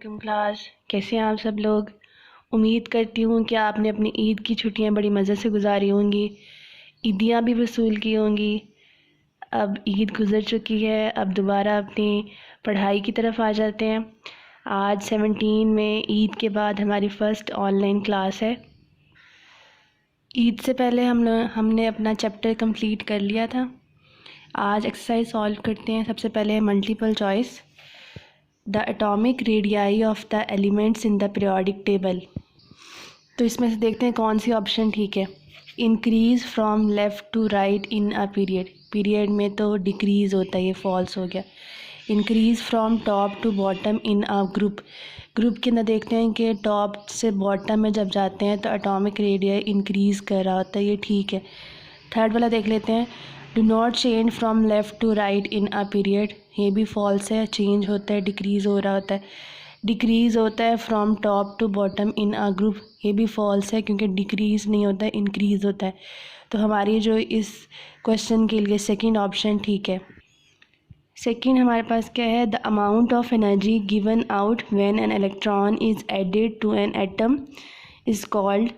वालेकुम क्लास। कैसे हैं आप सब लोग। उम्मीद करती हूँ कि आपने अपनी ईद की छुट्टियाँ बड़ी मज़े से गुजारी होंगी, ईदियाँ भी वसूल की होंगी। अब ईद गुज़र चुकी है, अब दोबारा अपनी पढ़ाई की तरफ आ जाते हैं। आज 17 में ईद के बाद हमारी फ़र्स्ट ऑनलाइन क्लास है। ईद से पहले हमने अपना चैप्टर कंप्लीट कर लिया था। आज एक्सरसाइज सॉल्व करते हैं। सबसे पहले multiple choice. The atomic radii of the elements in the periodic table. तो इसमें से देखते हैं कौन सी ऑप्शन ठीक है। Increase from left to right in a period. Period में तो डिक्रीज़ होता है, ये फॉल्स हो गया। Increase from top to bottom in a group. Group के अंदर देखते हैं कि टॉप से बॉटम में जब जाते हैं तो एटॉमिक रेडियाई इंक्रीज़ कर रहा होता है, ये ठीक है। थर्ड वाला देख लेते हैं। Do not change from left to right in a period. ये भी फॉल्स है, चेंज होता है, डिक्रीज़ हो रहा होता है। डिक्रीज़ होता है from top to bottom in a group. ये भी फॉल्स है क्योंकि डिक्रीज़ नहीं होता है, इंक्रीज़ होता है। तो हमारी जो इस क्वेश्चन के लिए सेकंड ऑप्शन ठीक है। सेकंड हमारे पास क्या है। The amount of energy given out when an electron is added to an atom is called.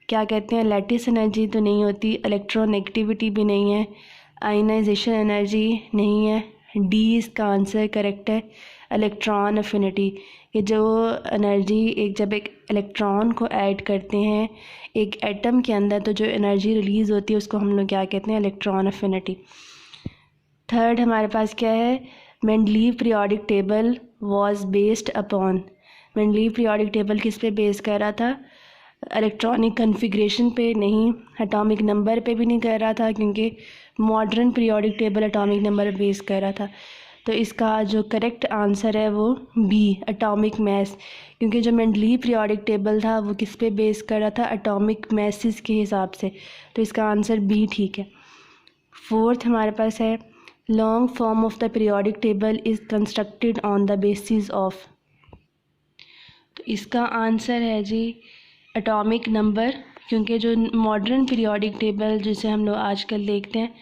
क्या कहते हैं, लैटिस एनर्जी तो नहीं होती, इलेक्ट्रोनेगेटिविटी भी नहीं है, आयनाइजेशन एनर्जी नहीं है। डी इसका आंसर करेक्ट है, इलेक्ट्रॉन अफिनिटी। ये जो एनर्जी जब एक इलेक्ट्रॉन को ऐड करते हैं एक एटम के अंदर तो जो एनर्जी रिलीज़ होती है उसको हम लोग क्या कहते हैं, इलेक्ट्रॉन अफिनिटी। थर्ड हमारे पास क्या है। Mendeleev periodic table was based upon. Mendeleev periodic table किस पे बेस कर रहा था, इलेक्ट्रॉनिक कन्फिग्रेशन पे नहीं, एटॉमिक नंबर पे भी नहीं कर रहा था क्योंकि modern periodic table atomic number पे बेस कर रहा था। तो इसका जो करेक्ट आंसर है वो बी, एटॉमिक मैस। क्योंकि जो मेंडलीव पीरियोडिक टेबल था वो किस पे बेस कर रहा था, एटॉमिक मैसेस के हिसाब से। तो इसका आंसर बी ठीक है। फोर्थ हमारे पास है। Long form of the periodic table is constructed on the basis of. तो इसका आंसर है जी एटॉमिक नंबर। क्योंकि जो मॉडर्न पीरियोडिक टेबल जिसे हम लोग आजकल देखते हैं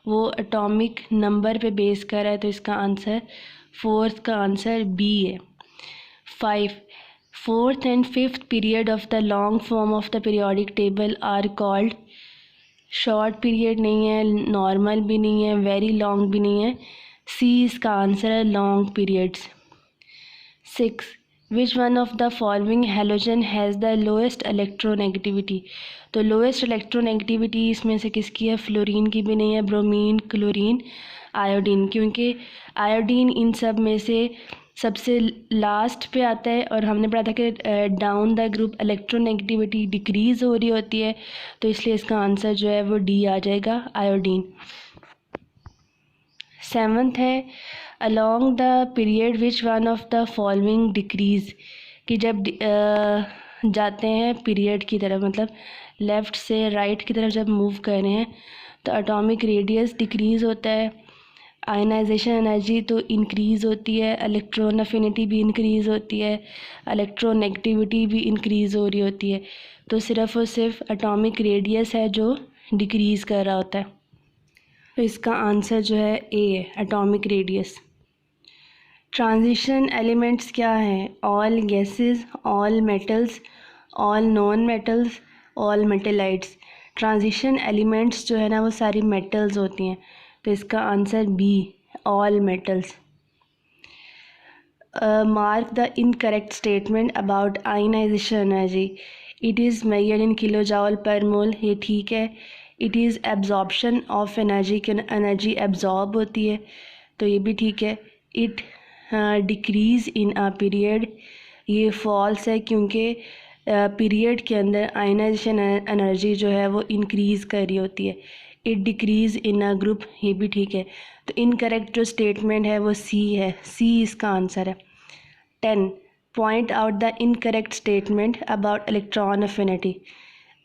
वो एटॉमिक नंबर पे बेस कर रहा है। तो इसका आंसर फोर्थ का आंसर बी है। 5 fourth and fifth period of the long form of the periodic table are called. Short period नहीं है, नॉर्मल भी नहीं है, वेरी लॉन्ग भी नहीं है। सी इसका आंसर है, long periods. 6 which one of the following halogen has the lowest electronegativity. तो लोएस्ट इलेक्ट्रोनेगेटिविटी इसमें से किसकी है, फ्लोरीन की भी नहीं है, ब्रोमीन, क्लोरीन, आयोडीन। क्योंकि आयोडीन इन सब में से सबसे लास्ट पे आता है और हमने पढ़ा था कि down the group electronegativity decrease हो रही होती है। तो इसलिए इसका आंसर जो है वो डी आ जाएगा, आयोडीन। 7th है along the period which one of the following decrease. कि जब जाते हैं पीरियड की तरफ, मतलब लेफ़्ट से राइट की तरफ जब मूव कर रहे हैं तो एटॉमिक रेडियस डिक्रीज़ होता है, आयनाइजेशन एनर्जी तो इंक्रीज़ होती है, इलेक्ट्रॉन अफिनिटी भी इंक्रीज़ होती है, इलेक्ट्रोनेगेटिविटी भी इंक्रीज़ हो रही होती है। तो सिर्फ़ और सिर्फ एटॉमिक रेडियस है जो डिक्रीज़ कर रहा होता है। तो इसका आंसर जो है ए है, एटॉमिक रेडियस। ट्रांजिशन एलिमेंट्स क्या हैं, all gases, all metals, all non metals, all metalloids. Transition elements जो है ना वो सारी मेटल्स होती हैं। तो इसका answer B, all metals. Mark the incorrect statement about ionization energy. It is measured in kilo joule per mole, ये ठीक है। It is absorption of energy, कि एनर्जी एब्जॉर्ब होती है, तो ये भी ठीक है। It decreases in a period, ये फॉल्स है क्योंकि पीरियड के अंदर आयनाइजेशन एनर्जी जो है वो इंक्रीज़ कर रही होती है। It decreases in a group, ये भी ठीक है। तो इनकरेक्ट जो स्टेटमेंट है वो सी है, सी इसका आंसर है। 10 point out the incorrect statement about electron affinity.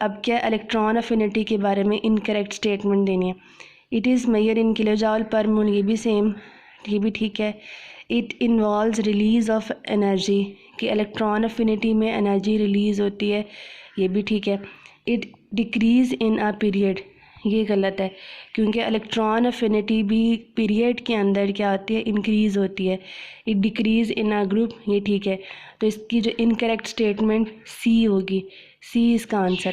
अब क्या इलेक्ट्रॉन अफिनिटी के बारे में इनकरेक्ट स्टेटमेंट देनी है। It is measured in kilo joule per mole, ये भी सेम, ये भी ठीक है। It involves release of energy, कि इलेक्ट्रॉन अफिनिटी में एनर्जी रिलीज़ होती है, ये भी ठीक है। It decreases in a period, ये गलत है, क्योंकि इलेक्ट्रॉन अफिनिटी भी पीरियड के अंदर क्या होती है, इंक्रीज़ होती है। It decreases in a group, ये ठीक है। तो इसकी जो इनकरेक्ट स्टेटमेंट सी होगी, सी इसका आंसर।